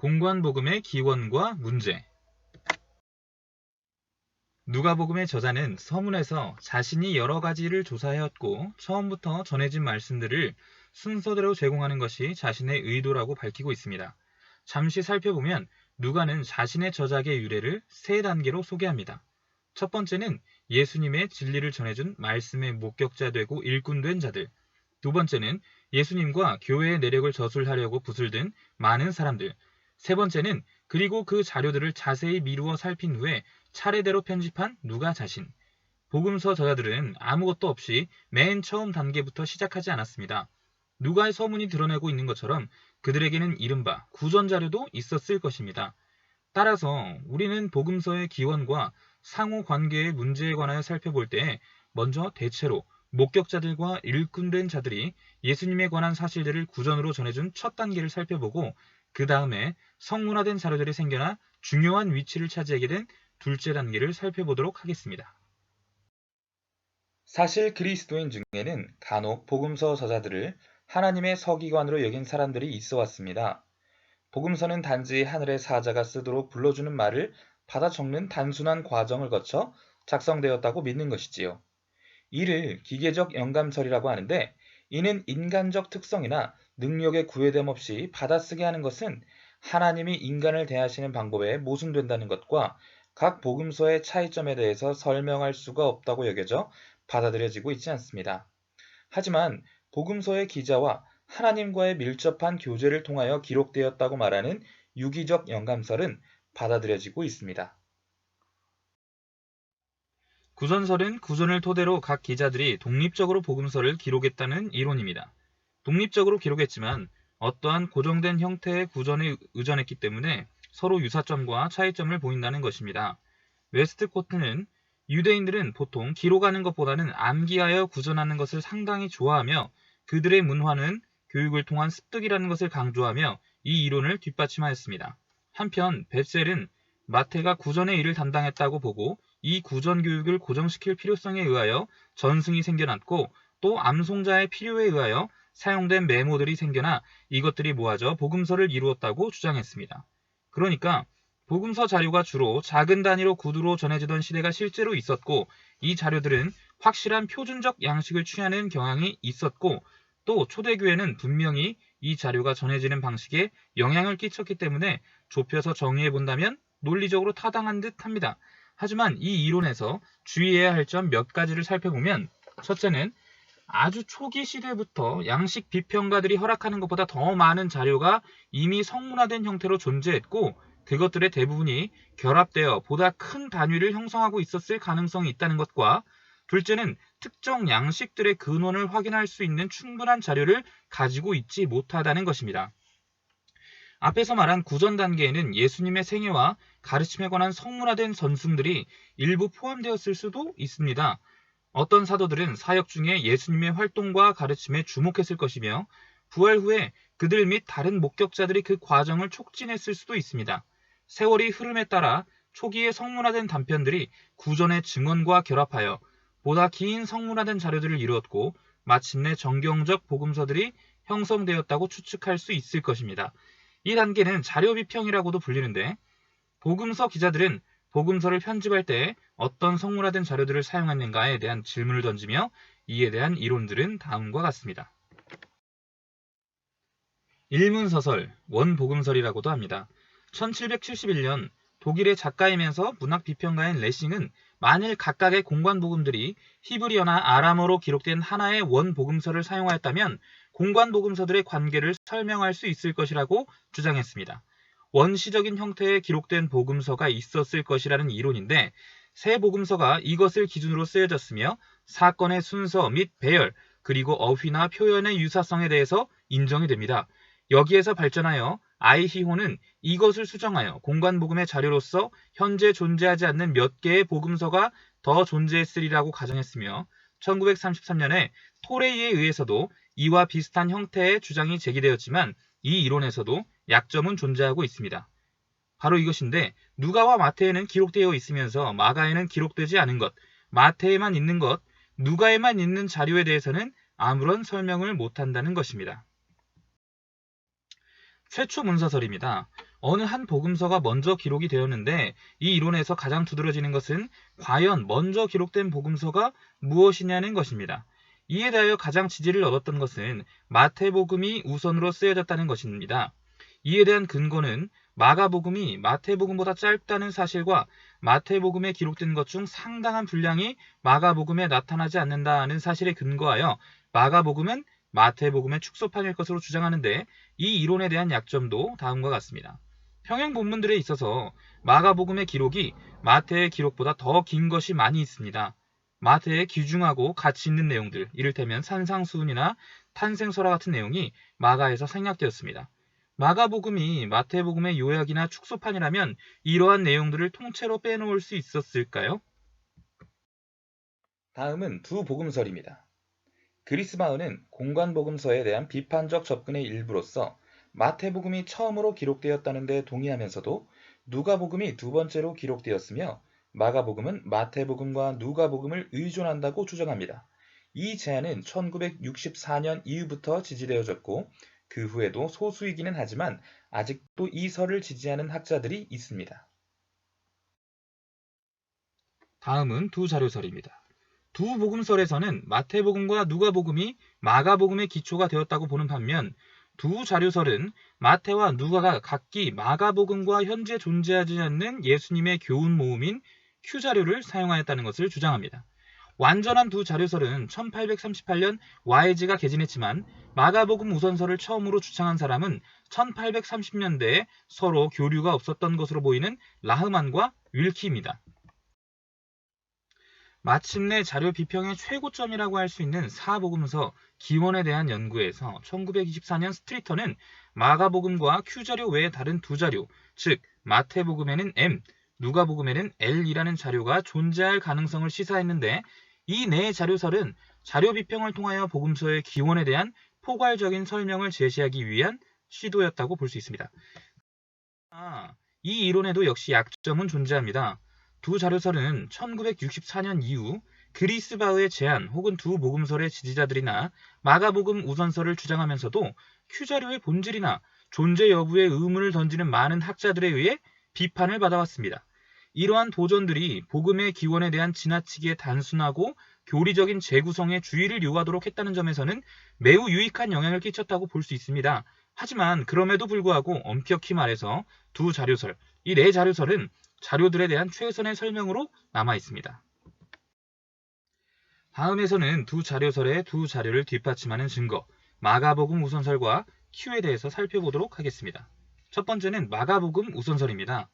공관복음의 기원과 문제. 누가복음의 저자는 서문에서 자신이 여러 가지를 조사해왔고 처음부터 전해진 말씀들을 순서대로 제공하는 것이 자신의 의도라고 밝히고 있습니다. 잠시 살펴보면 누가는 자신의 저작의 유래를 세 단계로 소개합니다. 첫 번째는 예수님의 진리를 전해준 말씀의 목격자 되고 일꾼된 자들. 두 번째는 예수님과 교회의 내력을 저술하려고 부술든 많은 사람들. 세 번째는 그리고 그 자료들을 자세히 미루어 살핀 후에 차례대로 편집한 누가 자신. 복음서 저자들은 아무것도 없이 맨 처음 단계부터 시작하지 않았습니다. 누가의 서문이 드러내고 있는 것처럼 그들에게는 이른바 구전 자료도 있었을 것입니다. 따라서 우리는 복음서의 기원과 상호 관계의 문제에 관하여 살펴볼 때 먼저 대체로 목격자들과 일꾼된 자들이 예수님에 관한 사실들을 구전으로 전해준 첫 단계를 살펴보고 그 다음에 성문화된 자료들이 생겨나 중요한 위치를 차지하게 된 둘째 단계를 살펴보도록 하겠습니다. 사실 그리스도인 중에는 간혹 복음서 저자들을 하나님의 서기관으로 여긴 사람들이 있어 왔습니다. 복음서는 단지 하늘의 사자가 쓰도록 불러주는 말을 받아 적는 단순한 과정을 거쳐 작성되었다고 믿는 것이지요. 이를 기계적 영감설이라고 하는데 이는 인간적 특성이나 능력의 구애됨 없이 받아쓰게 하는 것은 하나님이 인간을 대하시는 방법에 모순된다는 것과 각 복음서의 차이점에 대해서 설명할 수가 없다고 여겨져 받아들여지고 있지 않습니다. 하지만 복음서의 기자와 하나님과의 밀접한 교제를 통하여 기록되었다고 말하는 유기적 영감설은 받아들여지고 있습니다. 구전설은 구전을 토대로 각 기자들이 독립적으로 복음서를 기록했다는 이론입니다. 독립적으로 기록했지만 어떠한 고정된 형태의 구전에 의존했기 때문에 서로 유사점과 차이점을 보인다는 것입니다. 웨스트코트는 유대인들은 보통 기록하는 것보다는 암기하여 구전하는 것을 상당히 좋아하며 그들의 문화는 교육을 통한 습득이라는 것을 강조하며 이 이론을 뒷받침하였습니다. 한편 벳셀은 마태가 구전의 일을 담당했다고 보고 이 구전 교육을 고정시킬 필요성에 의하여 전승이 생겨났고 또 암송자의 필요에 의하여 사용된 메모들이 생겨나 이것들이 모아져 복음서를 이루었다고 주장했습니다. 그러니까 복음서 자료가 주로 작은 단위로 구두로 전해지던 시대가 실제로 있었고 이 자료들은 확실한 표준적 양식을 취하는 경향이 있었고 또 초대교회는 분명히 이 자료가 전해지는 방식에 영향을 끼쳤기 때문에 좁혀서 정의해 본다면 논리적으로 타당한 듯 합니다. 하지만 이 이론에서 주의해야 할 점 몇 가지를 살펴보면 첫째는 아주 초기 시대부터 양식 비평가들이 허락하는 것보다 더 많은 자료가 이미 성문화된 형태로 존재했고 그것들의 대부분이 결합되어 보다 큰 단위를 형성하고 있었을 가능성이 있다는 것과 둘째는 특정 양식들의 근원을 확인할 수 있는 충분한 자료를 가지고 있지 못하다는 것입니다. 앞에서 말한 구전 단계에는 예수님의 생애와 가르침에 관한 성문화된 전승들이 일부 포함되었을 수도 있습니다. 어떤 사도들은 사역 중에 예수님의 활동과 가르침에 주목했을 것이며 부활 후에 그들 및 다른 목격자들이 그 과정을 촉진했을 수도 있습니다. 세월이 흐름에 따라 초기에 성문화된 단편들이 구전의 증언과 결합하여 보다 긴 성문화된 자료들을 이루었고 마침내 정경적 복음서들이 형성되었다고 추측할 수 있을 것입니다. 이 단계는 자료 비평이라고도 불리는데 복음서 기자들은 복음서를 편집할 때 어떤 성문화된 자료들을 사용했는가에 대한 질문을 던지며 이에 대한 이론들은 다음과 같습니다. 일문서설, 원복음설이라고도 합니다. 1771년 독일의 작가이면서 문학비평가인 레싱은 만일 각각의 공관복음들이 히브리어나 아람어로 기록된 하나의 원복음서를 사용하였다면 공관복음서들의 관계를 설명할 수 있을 것이라고 주장했습니다. 원시적인 형태의 기록된 복음서가 있었을 것이라는 이론인데 새 복음서가 이것을 기준으로 쓰여졌으며 사건의 순서 및 배열 그리고 어휘나 표현의 유사성에 대해서 인정이 됩니다. 여기에서 발전하여 아이히호는 이것을 수정하여 공관복음의 자료로서 현재 존재하지 않는 몇 개의 복음서가 더 존재했으리라고 가정했으며 1933년에 토레이에 의해서도 이와 비슷한 형태의 주장이 제기되었지만 이 이론에서도 약점은 존재하고 있습니다. 바로 이것인데 누가와 마태에는 기록되어 있으면서 마가에는 기록되지 않은 것, 마태에만 있는 것, 누가에만 있는 자료에 대해서는 아무런 설명을 못한다는 것입니다. 최초 문서설입니다. 어느 한 복음서가 먼저 기록이 되었는데 이 이론에서 가장 두드러지는 것은 과연 먼저 기록된 복음서가 무엇이냐는 것입니다. 이에 대하여 가장 지지를 얻었던 것은 마태복음이 우선으로 쓰여졌다는 것입니다. 이에 대한 근거는 마가복음이 마태복음보다 짧다는 사실과 마태복음에 기록된 것 중 상당한 분량이 마가복음에 나타나지 않는다는 사실에 근거하여 마가복음은 마태복음의 축소판일 것으로 주장하는데 이 이론에 대한 약점도 다음과 같습니다. 평행 본문들에 있어서 마가복음의 기록이 마태의 기록보다 더 긴 것이 많이 있습니다. 마태의 귀중하고 가치 있는 내용들, 이를테면 산상수훈이나 탄생설화 같은 내용이 마가에서 생략되었습니다. 마가복음이 마태복음의 요약이나 축소판이라면 이러한 내용들을 통째로 빼놓을 수 있었을까요? 다음은 두 복음설입니다. 그리스바흐는 공관복음서에 대한 비판적 접근의 일부로서 마태복음이 처음으로 기록되었다는 데 동의하면서도 누가복음이 두 번째로 기록되었으며 마가복음은 마태복음과 누가복음을 의존한다고 주장합니다. 이 제안은 1964년 이후부터 지지되어졌고 그 후에도 소수이기는 하지만 아직도 이 설을 지지하는 학자들이 있습니다. 다음은 두 자료설입니다. 두 복음설에서는 마태복음과 누가복음이 마가복음의 기초가 되었다고 보는 반면 두 자료설은 마태와 누가가 각기 마가복음과 현재 존재하지 않는 예수님의 교훈 모음인 Q자료를 사용하였다는 것을 주장합니다. 완전한 두 자료설은 1838년 와이즈가 개진했지만 마가복음 우선설을 처음으로 주창한 사람은 1830년대에 서로 교류가 없었던 것으로 보이는 라흐만과 윌키입니다. 마침내 자료 비평의 최고점이라고 할 수 있는 사복음서 기원에 대한 연구에서 1924년 스트리터는 마가복음과 Q자료 외에 다른 두 자료, 즉 마태복음에는 M, 누가복음에는 L이라는 자료가 존재할 가능성을 시사했는데 이 네 자료설은 자료 비평을 통하여 복음서의 기원에 대한 포괄적인 설명을 제시하기 위한 시도였다고 볼 수 있습니다. 이 이론에도 역시 약점은 존재합니다. 두 자료설은 1964년 이후 그리스바흐의 제안 혹은 두 복음설의 지지자들이나 마가복음 우선설을 주장하면서도 Q자료의 본질이나 존재 여부에 의문을 던지는 많은 학자들에 의해 비판을 받아왔습니다. 이러한 도전들이 복음의 기원에 대한 지나치게 단순하고 교리적인 재구성에 주의를 요하도록 했다는 점에서는 매우 유익한 영향을 끼쳤다고 볼 수 있습니다. 하지만 그럼에도 불구하고 엄격히 말해서 두 자료설, 이 네 자료설은 자료들에 대한 최선의 설명으로 남아 있습니다. 다음에서는 두 자료설의 두 자료를 뒷받침하는 증거, 마가복음 우선설과 Q에 대해서 살펴보도록 하겠습니다. 첫 번째는 마가복음 우선설입니다.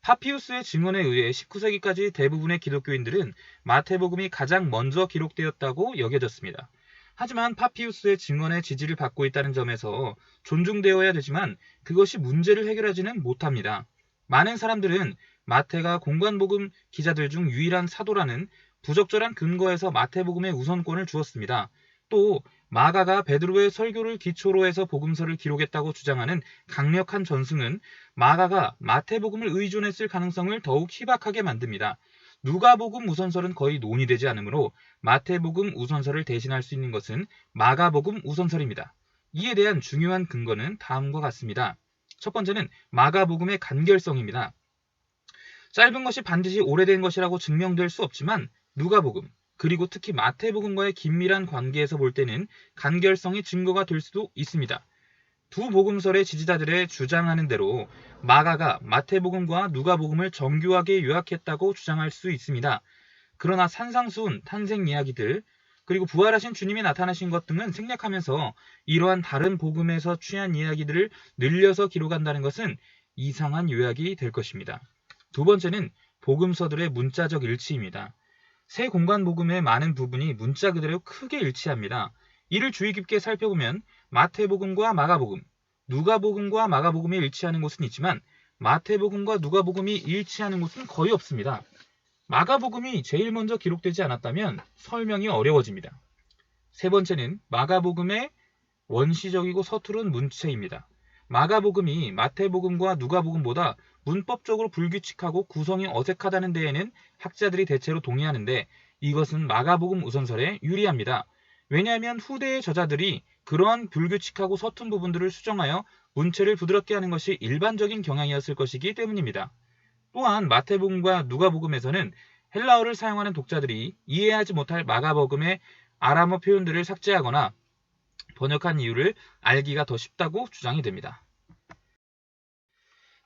파피우스의 증언에 의해 19세기까지 대부분의 기독교인들은 마태복음이 가장 먼저 기록되었다고 여겨졌습니다. 하지만 파피우스의 증언의 지지를 받고 있다는 점에서 존중되어야 되지만 그것이 문제를 해결하지는 못합니다. 많은 사람들은 마태가 공관복음 기자들 중 유일한 사도라는 부적절한 근거에서 마태복음에 우선권을 주었습니다. 또 마가가 베드로의 설교를 기초로 해서 복음서를 기록했다고 주장하는 강력한 전승은 마가가 마태복음을 의존했을 가능성을 더욱 희박하게 만듭니다. 누가복음 우선설은 거의 논의되지 않으므로 마태복음 우선설을 대신할 수 있는 것은 마가복음 우선설입니다. 이에 대한 중요한 근거는 다음과 같습니다. 첫 번째는 마가복음의 간결성입니다. 짧은 것이 반드시 오래된 것이라고 증명될 수 없지만 누가복음, 그리고 특히 마태복음과의 긴밀한 관계에서 볼 때는 간결성이 증거가 될 수도 있습니다. 두 복음설의 지지자들의 주장하는 대로 마가가 마태복음과 누가복음을 정교하게 요약했다고 주장할 수 있습니다. 그러나 산상수훈, 탄생 이야기들, 그리고 부활하신 주님이 나타나신 것 등은 생략하면서 이러한 다른 복음에서 취한 이야기들을 늘려서 기록한다는 것은 이상한 요약이 될 것입니다. 두 번째는 복음서들의 문자적 일치입니다. 새 공관복음의 많은 부분이 문자 그대로 크게 일치합니다. 이를 주의 깊게 살펴보면 마태복음과 마가복음, 누가복음과 마가복음이 일치하는 곳은 있지만 마태복음과 누가복음이 일치하는 곳은 거의 없습니다. 마가복음이 제일 먼저 기록되지 않았다면 설명이 어려워집니다. 세 번째는 마가복음의 원시적이고 서투른 문체입니다. 마가복음이 마태복음과 누가복음보다 문법적으로 불규칙하고 구성이 어색하다는 데에는 학자들이 대체로 동의하는데 이것은 마가복음 우선설에 유리합니다. 왜냐하면 후대의 저자들이 그러한 불규칙하고 서툰 부분들을 수정하여 문체를 부드럽게 하는 것이 일반적인 경향이었을 것이기 때문입니다. 또한 마태복음과 누가복음에서는 헬라어를 사용하는 독자들이 이해하지 못할 마가복음의 아람어 표현들을 삭제하거나 번역한 이유를 알기가 더 쉽다고 주장이 됩니다.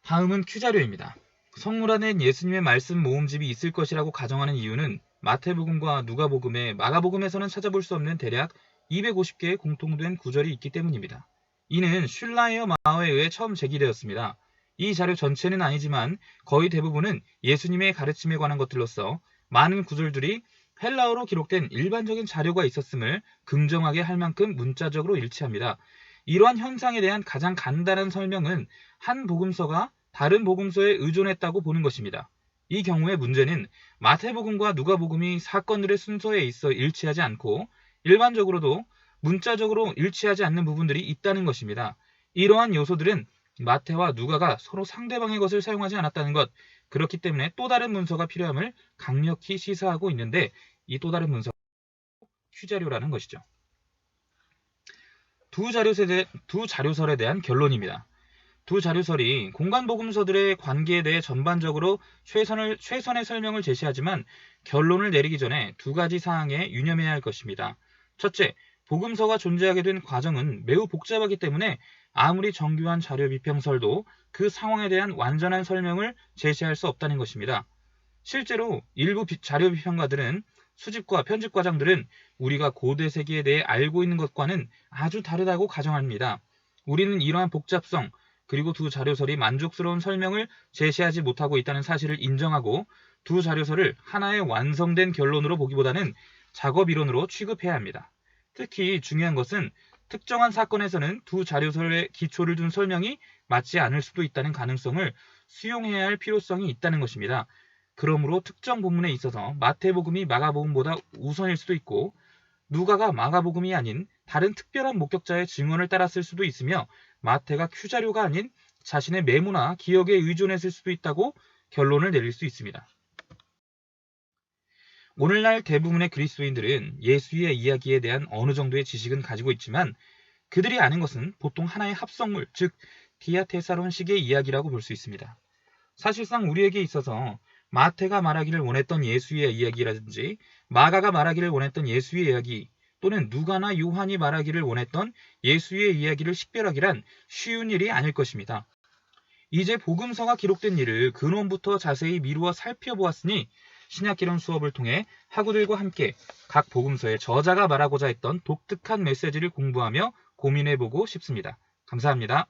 다음은 큐자료입니다. 성물 안엔 예수님의 말씀 모음집이 있을 것이라고 가정하는 이유는 마태복음과 누가복음에 마가복음에서는 찾아볼 수 없는 대략 250개의 공통된 구절이 있기 때문입니다. 이는 슐라이어 마어에 의해 처음 제기되었습니다. 이 자료 전체는 아니지만 거의 대부분은 예수님의 가르침에 관한 것들로서 많은 구절들이 헬라어로 기록된 일반적인 자료가 있었음을 긍정하게 할 만큼 문자적으로 일치합니다. 이러한 현상에 대한 가장 간단한 설명은 한 복음서가 다른 복음서에 의존했다고 보는 것입니다. 이 경우의 문제는 마태복음과 누가복음이 사건들의 순서에 있어 일치하지 않고 일반적으로도 문자적으로 일치하지 않는 부분들이 있다는 것입니다. 이러한 요소들은 마태와 누가가 서로 상대방의 것을 사용하지 않았다는 것, 그렇기 때문에 또 다른 문서가 필요함을 강력히 시사하고 있는데 이 또 다른 문서가 큐자료라는 것이죠. 두 자료설에 대한 결론입니다. 두 자료설이 공간복음서들의 관계에 대해 전반적으로 최선의 설명을 제시하지만 결론을 내리기 전에 두 가지 사항에 유념해야 할 것입니다. 첫째, 복음서가 존재하게 된 과정은 매우 복잡하기 때문에 아무리 정교한 자료 비평설도 그 상황에 대한 완전한 설명을 제시할 수 없다는 것입니다. 실제로 일부 자료 비평가들은 수집과 편집 과정들은 우리가 고대 세계에 대해 알고 있는 것과는 아주 다르다고 가정합니다. 우리는 이러한 복잡성, 그리고 두 자료설이 만족스러운 설명을 제시하지 못하고 있다는 사실을 인정하고 두 자료설을 하나의 완성된 결론으로 보기보다는 작업 이론으로 취급해야 합니다. 특히 중요한 것은 특정한 사건에서는 두 자료설의 기초를 둔 설명이 맞지 않을 수도 있다는 가능성을 수용해야 할 필요성이 있다는 것입니다. 그러므로 특정 본문에 있어서 마태복음이 마가복음보다 우선일 수도 있고 누가가 마가복음이 아닌 다른 특별한 목격자의 증언을 따랐을 수도 있으며 마태가 큐자료가 아닌 자신의 메모나 기억에 의존했을 수도 있다고 결론을 내릴 수 있습니다. 오늘날 대부분의 그리스도인들은 예수의 이야기에 대한 어느 정도의 지식은 가지고 있지만 그들이 아는 것은 보통 하나의 합성물, 즉 디아테사론식의 이야기라고 볼 수 있습니다. 사실상 우리에게 있어서 마태가 말하기를 원했던 예수의 이야기라든지 마가가 말하기를 원했던 예수의 이야기 또는 누가나 요한이 말하기를 원했던 예수의 이야기를 식별하기란 쉬운 일이 아닐 것입니다. 이제 복음서가 기록된 일을 근원부터 자세히 미루어 살펴보았으니 신약기론 수업을 통해 학우들과 함께 각 복음서의 저자가 말하고자 했던 독특한 메시지를 공부하며 고민해보고 싶습니다. 감사합니다.